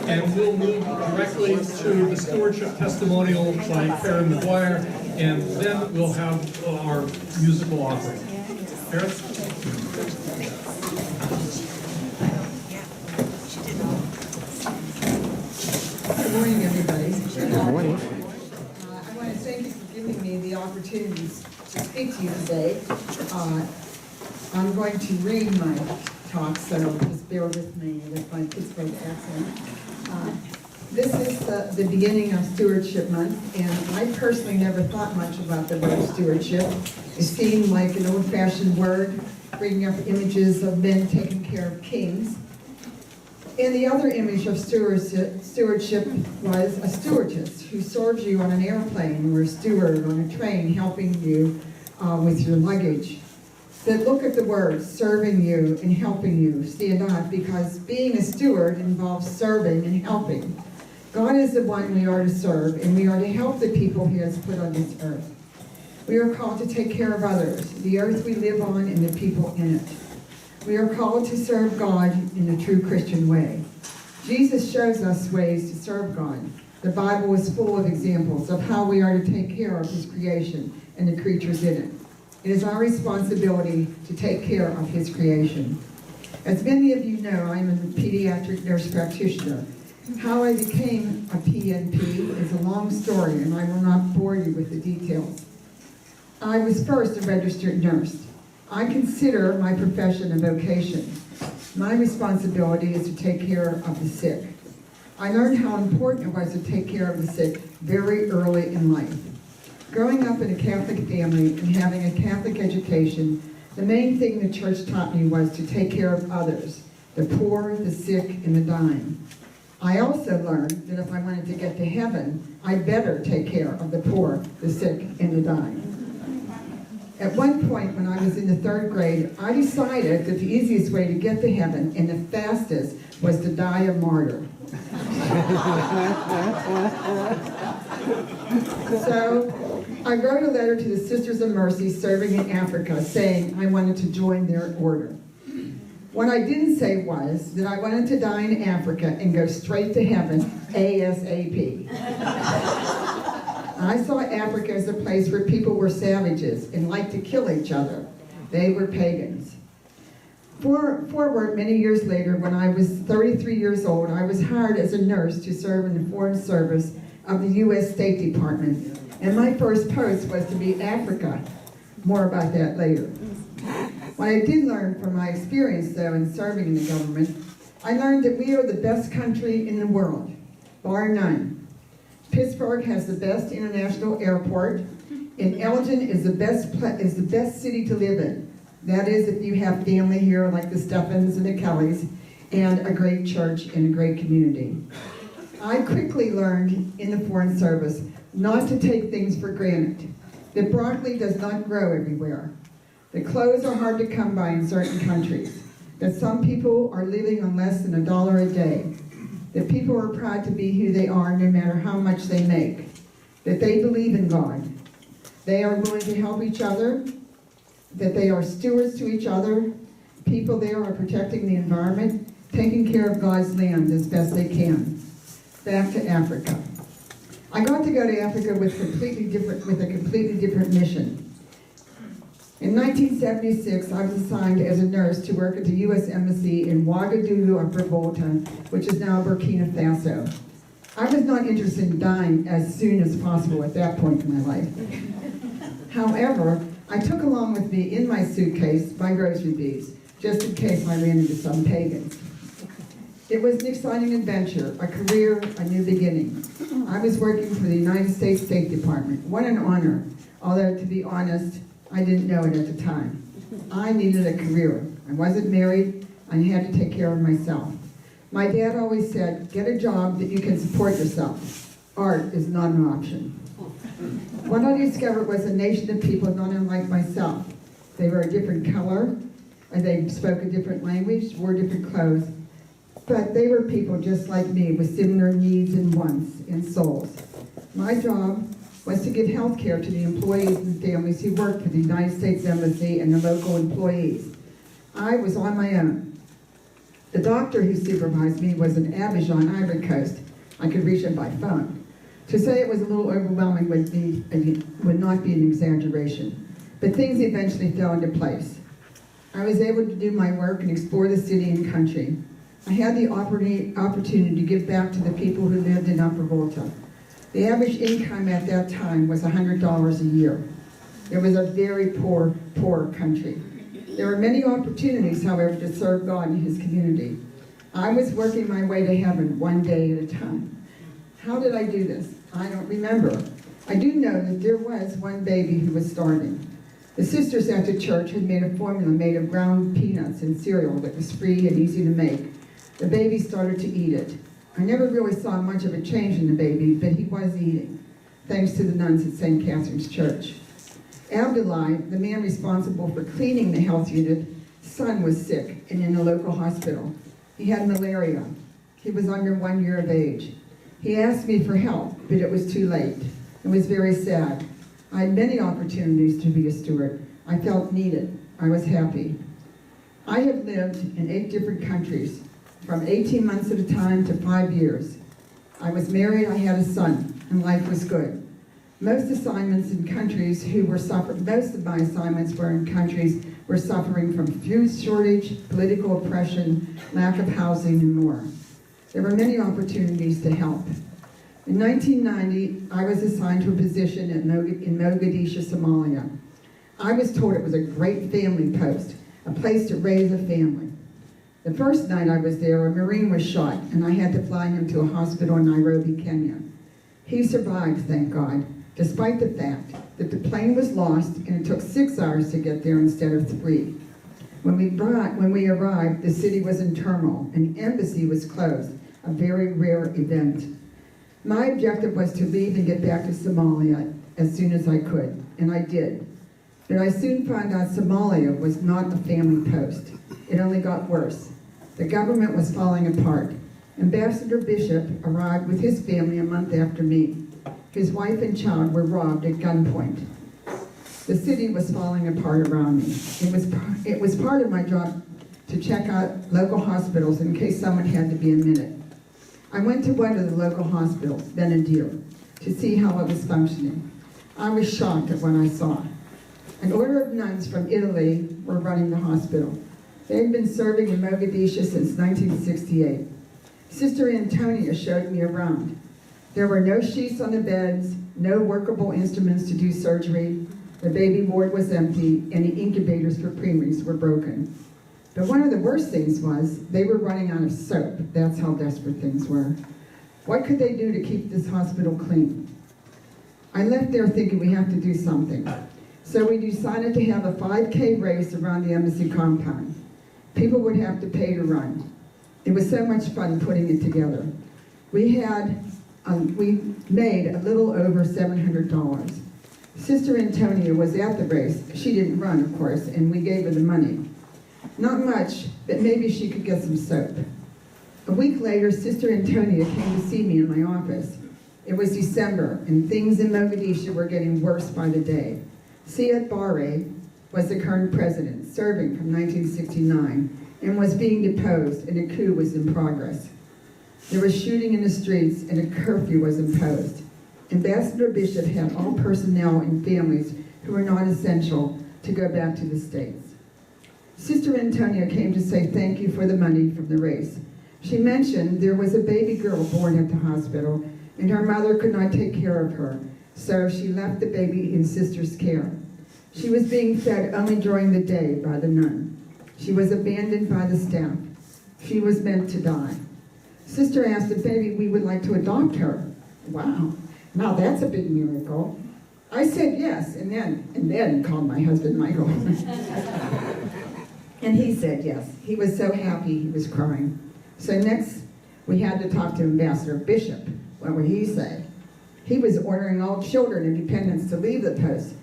and we'll move directly to the stewardship testimonial by Karen McGuire, and then we'll have our musical offering. Karen? Good morning, everybody. Good morning. I want to thank you for giving me the opportunity to speak to you today. I'm going to read my talk, so just bear with me with my Pittsburgh accent. This is the beginning of Stewardship Month, and I personally never thought much about the word stewardship. It seemed like an old-fashioned word, bringing up images of men taking care of kings. And the other image of stewardship was a stewardess who serves you on an airplane, or a steward on a train helping you with your luggage. But look at the words, serving you and helping you, stand out, because being a steward involves serving and helping. God is the one we are to serve, and we are to help the people He has put on this earth. We are called to take care of others, the earth we live on and the people in it. We are called to serve God in the true Christian way. Jesus shows us ways to serve God. The Bible is full of examples of how we are to take care of His creation and the creatures in it. It is our responsibility to take care of His creation. As many of you know, I'm a pediatric nurse practitioner. How I became a PNP is a long story, and I will not bore you with the details. I was first a registered nurse. I consider my profession a vocation. My responsibility is to take care of the sick. I learned how important it was to take care of the sick very early in life. Growing up in a Catholic family and having a Catholic education, the main thing the church taught me was to take care of others, the poor, the sick, and the dying. I also learned that if I wanted to get to heaven, I better take care of the poor, the sick, and the dying. At one point when I was in the 3rd grade, I decided that the easiest way to get to heaven and the fastest was to die a martyr. So I wrote a letter to the Sisters of Mercy serving in Africa saying I wanted to join their order. What I didn't say was that I wanted to die in Africa and go straight to heaven ASAP. I saw Africa as a place where people were savages and liked to kill each other. They were pagans. Forward many years later, when I was 33 years old, I was hired as a nurse to serve in the Foreign Service of the U.S. State Department. And my first post was to be Africa. More about that later. What I did learn from my experience, though, in serving in the government, I learned that we are the best country in the world, bar none. Pittsburgh has the best international airport, and Elgin is the best city to live in. That is, if you have family here like the Steffens and the Kellys, and a great church and a great community. I quickly learned in the Foreign Service not to take things for granted. That broccoli does not grow everywhere. That clothes are hard to come by in certain countries. That some people are living on less than $1 a day. That people are proud to be who they are no matter how much they make. That they believe in God. They are willing to help each other. That they are stewards to each other. People there are protecting the environment, taking care of God's land as best they can. Back to Africa. I got to go to Africa with a completely different mission. In 1976, I was assigned as a nurse to work at the U.S. Embassy in Ouagadougou of Revolta, which is now Burkina Faso. I was not interested in dying as soon as possible at that point in my life. However, I took along with me in my suitcase my rosary beads, just in case I ran into some pagans. It was an exciting adventure, a career, a new beginning. I was working for the United States State Department. What an honor, although to be honest, I didn't know it at the time. I needed a career. I wasn't married. I had to take care of myself. My dad always said, get a job that you can support yourself. Art is not an option. What I discovered was a nation of people not unlike myself. They were a different color, and they spoke a different language, wore different clothes, but they were people just like me with similar needs and wants and souls. My job was to give health care to the employees and families who worked for the United States Embassy and the local employees. I was on my own. The doctor who supervised me was an Abish on Ivory Coast. I could reach him by phone. To say it was a little overwhelming would not be an exaggeration, but things eventually fell into place. I was able to do my work and explore the city and country. I had the opportunity to give back to the people who lived in Upper Volta. The average income at that time was $100 a year. It was a very poor country. There were many opportunities, however, to serve God in his community. I was working my way to heaven one day at a time. How did I do this? I don't remember. I do know that there was one baby who was starving. The sisters at the church had made a formula made of ground peanuts and cereal that was free and easy to make. The baby started to eat it. I never really saw much of a change in the baby, but he was eating, thanks to the nuns at St. Catherine's Church. Abdullah, the man responsible for cleaning the health unit, son was sick and in a local hospital. He had malaria. He was under 1 year of age. He asked me for help, but it was too late. It was very sad. I had many opportunities to be a steward. I felt needed. I was happy. I have lived in 8 different countries, from 18 months at a time to 5 years. I was married, I had a son, and life was good. Most of my assignments were in countries were suffering from food shortage, political oppression, lack of housing, and more. There were many opportunities to help. In 1990, I was assigned to a position in Mogadishu, Somalia. I was told it was a great family post, a place to raise a family. The first night I was there, a Marine was shot, and I had to fly him to a hospital in Nairobi, Kenya. He survived, thank God, despite the fact that the plane was lost and it took 6 hours to get there instead of 3. When we arrived, the city was in turmoil and the embassy was closed, a very rare event. My objective was to leave and get back to Somalia as soon as I could, and I did. But I soon found out Somalia was not a family post. It only got worse. The government was falling apart. Ambassador Bishop arrived with his family a month after me. His wife and child were robbed at gunpoint. The city was falling apart around me. It was part of my job to check out local hospitals in case someone had to be admitted. I went to one of the local hospitals, Benadir, to see how it was functioning. I was shocked at what I saw. An order of nuns from Italy were running the hospital. They had been serving in Mogadishu since 1968. Sister Antonia showed me around. There were no sheets on the beds, no workable instruments to do surgery, the baby ward was empty, and the incubators for preemies were broken. But one of the worst things was they were running out of soap. That's how desperate things were. What could they do to keep this hospital clean? I left there thinking we have to do something. So we decided to have a 5K race around the embassy compound. People would have to pay to run. It was so much fun putting it together. We made a little over $700. Sister Antonia was at the race. She didn't run, of course, and we gave her the money. Not much, but maybe she could get some soap. A week later, Sister Antonia came to see me in my office. It was December, and things in Mogadishu were getting worse by the day. Siad Barre was the current president, serving from 1969, and was being deposed, and a coup was in progress. There was shooting in the streets, and a curfew was imposed. Ambassador Bishop had all personnel and families who were not essential to go back to the States. Sister Antonia came to say thank you for the money from the race. She mentioned there was a baby girl born at the hospital, and her mother could not take care of her, so she left the baby in Sister's care. She was being fed only during the day by the nun. She was abandoned by the staff. She was meant to die. Sister asked if maybe we would like to adopt her. Wow, now that's a big miracle. I said yes, and then called my husband Michael. And he said yes. He was so happy he was crying. So next, we had to talk to Ambassador Bishop. What would he say? He was ordering all children and dependents to leave the post.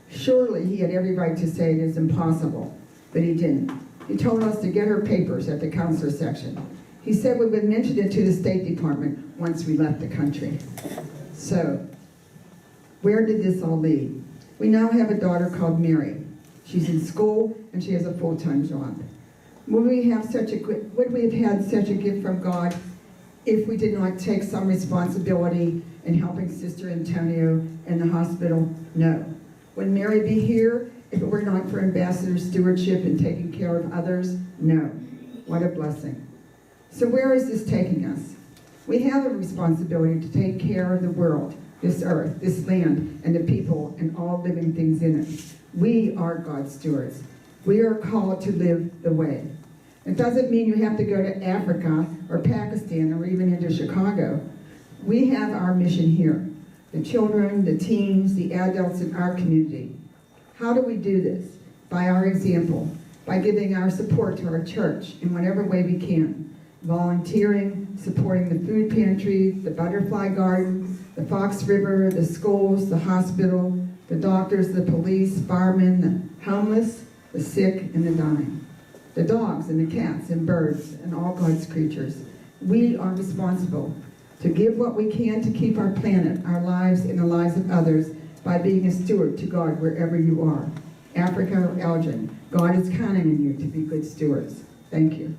Surely he had every right to say it is impossible, but he didn't. He told us to get her papers at the counselor section. He said we would mention it to the State Department once we left the country. So, where did this all lead? We now have a daughter called Mary. She's in school and she has a full-time job. Would we have had such a gift from God if we did not take some responsibility in helping Sister Antonio in the hospital? No. Would Mary be here if it were not for Ambassador Stewardship and taking care of others? No. What a blessing. So where is this taking us? We have a responsibility to take care of the world, this earth, this land, and the people and all living things in it. We are God's stewards. We are called to live the way. It doesn't mean you have to go to Africa or Pakistan or even into Chicago. We have our mission here. The children, the teens, the adults in our community. How do we do this? By our example, by giving our support to our church in whatever way we can. Volunteering, supporting the food pantry, the butterfly garden, the Fox River, the schools, the hospital, the doctors, the police, firemen, the homeless, the sick, and the dying. The dogs and the cats and birds and all God's creatures. We are responsible to give what we can to keep our planet, our lives, and the lives of others by being a steward to God wherever you are. Africa or Elgin, God is counting on you to be good stewards. Thank you.